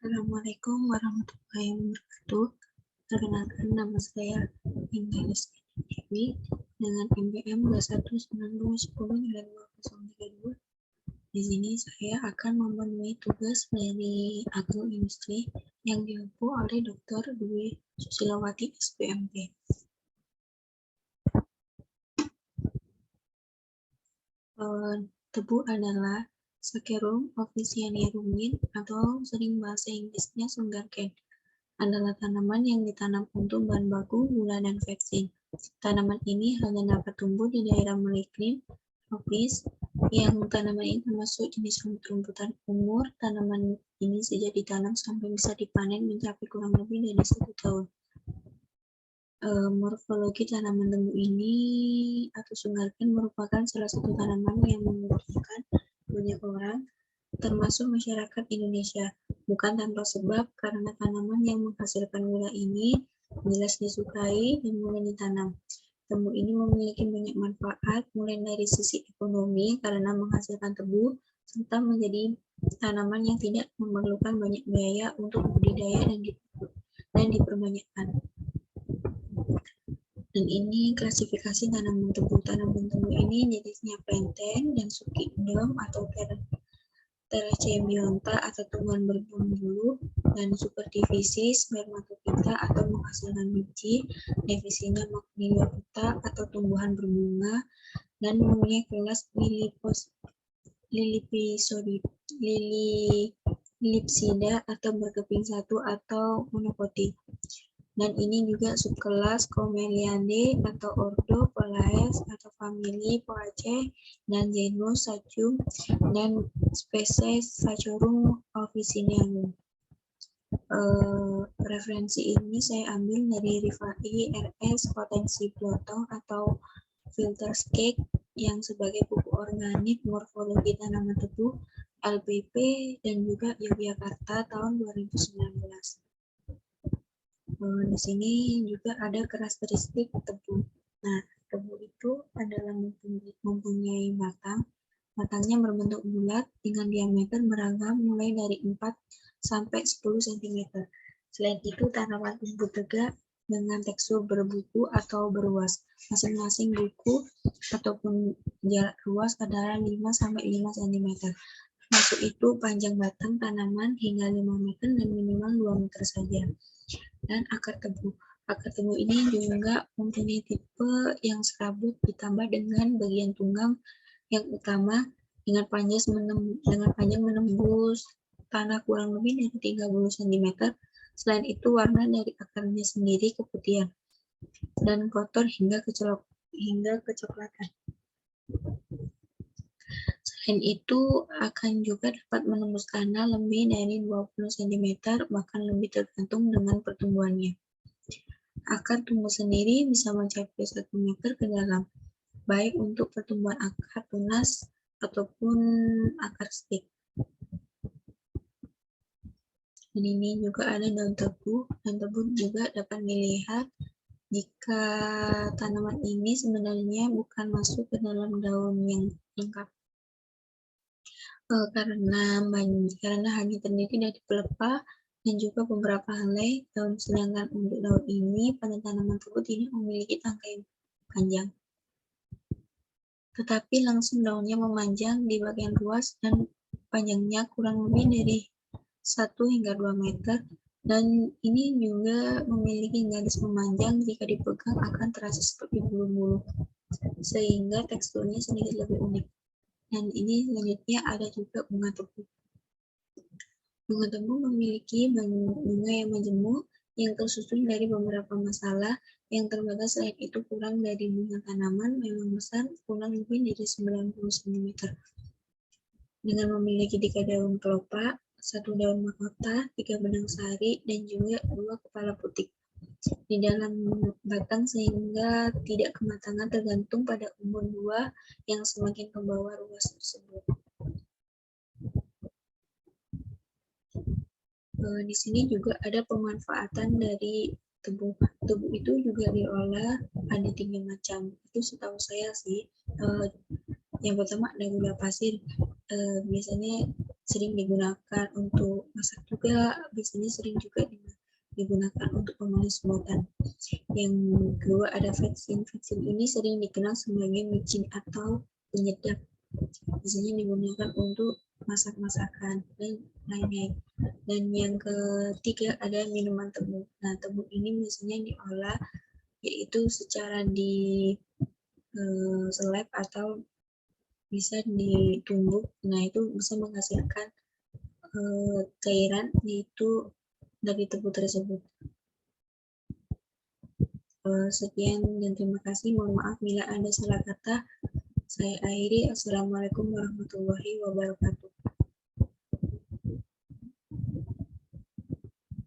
Assalamualaikum warahmatullahi wabarakatuh. Perkenalkan, nama saya Indah Dewi dengan NPM 219210-2032. Di sini saya akan memenuhi tugas dari agroindustri yang diampu oleh Dr. Dwi Susilawati SPMP. Tebu adalah Saccharum officinarum atau sering bahasa Inggrisnya sugarcane. Adalah tanaman yang ditanam untuk bahan baku, gula, dan vaksin. Tanaman ini hanya dapat tumbuh di daerah iklim tropis, yang tanaman ini termasuk jenis rumput-rumputan umur. Tanaman ini sejak ditanam sampai bisa dipanen mencapai kurang lebih dari 1 tahun. Morfologi tanaman tebu ini atau sugarcane merupakan salah satu tanaman yang menguntungkan banyak orang, termasuk masyarakat Indonesia. Bukan tanpa sebab, karena tanaman yang menghasilkan gula ini jelas disukai dan mudah ditanam. Tebu ini memiliki banyak manfaat, mulai dari sisi ekonomi karena menghasilkan tebu, serta menjadi tanaman yang tidak memerlukan banyak biaya untuk budidaya dan diperbanyakkan. Dan ini klasifikasi tanaman tebu. Tanaman tebu ini jenisnya plantain dan Succidium atau Terracebionta atau tumbuhan berbulu, dan subdivisi Spermatophyta atau menghasilkan biji, divisinya Mycophyta atau tumbuhan berbunga, dan mempunyai kelas Lilipsida atau berkeping satu atau monokotik. Dan ini juga subkelas Comelidae atau ordo Polaes atau famili Poaceae, dan genus Saccharum dan spesies Saccharum officinarum. Referensi ini saya ambil dari Rifai RS Potensi Plotong atau Filterscape yang sebagai buku organik morfologi tanaman tebu LPP dan juga Yogyakarta tahun 2019. Di sini juga ada karakteristik tebu. Nah, tebu itu adalah mempunyai batang. Batangnya berbentuk bulat dengan diameter beragam mulai dari 4 sampai 10 cm. Selain itu, tanaman tebu tegak dengan tekstur berbuku atau beruas. Masing-masing buku ataupun jarak ruas adalah 5 sampai 5 cm. Masuk itu panjang batang tanaman hingga 5 meter dan minimal 2 meter saja. Dan akar tebu. Akar tebu ini juga mempunyai tipe yang serabut ditambah dengan bagian tunggang yang utama dengan panjang menembus tanah kurang lebih dari 30 cm. Selain itu, warna dari akarnya sendiri keputihan dan kotor hingga kecoklatan. Selain itu, akan juga dapat menembus tanah lebih dari 20 cm, bahkan lebih tergantung dengan pertumbuhannya. Akar tumbuh sendiri bisa mencapai 1 meter ke dalam, baik untuk pertumbuhan akar tunas ataupun akar stik. Dan ini juga ada daun tebu. Daun tebu juga dapat dilihat jika tanaman ini sebenarnya bukan masuk ke dalam daun yang lengkap. Karena hanya terdiri dari pelepah dan juga beberapa helai daun, sedangkan untuk daun ini pada tanaman tebu tidak memiliki tangkai panjang, tetapi langsung daunnya memanjang di bagian ruas dan panjangnya kurang lebih dari 1 hingga 2 meter, dan ini juga memiliki garis memanjang. Jika dipegang akan terasa seperti bulu-bulu, sehingga teksturnya sedikit lebih unik. Dan ini selanjutnya ada juga bunga tebu. Bunga tebu memiliki bunga yang majemuk yang tersusun dari beberapa masalah yang terbatas. Selain itu, kurang dari bunga tanaman memang besar, kurang lebih dari 90 cm. Dengan memiliki 3 daun kelopak, 1 daun mahkota, 3 benang sari, dan juga 2 kepala putik di dalam batang, sehingga tidak kematangan tergantung pada umur buah yang semakin ke bawah ruas tersebut. Di sini juga ada pemanfaatan dari tebu. Tebu itu juga diolah ada 3 macam. Itu setahu saya sih. Yang pertama ada gula pasir. Biasanya sering digunakan untuk masak juga, biasanya sering juga digunakan untuk pemanis muatan. Yang kedua ada vaksin. Vaksin ini sering dikenal sebagai micin atau penyedap. Biasanya digunakan untuk masak-masakan dan lain-lain. Dan yang ketiga ada minuman tebu. Nah, tebu ini biasanya diolah yaitu secara di seleb atau bisa ditumbuk. Nah, itu bisa menghasilkan cairan yaitu dari tebu tersebut. Sekian dan terima kasih. Mohon maaf bila ada salah kata. Saya akhiri. Assalamualaikum warahmatullahi wabarakatuh.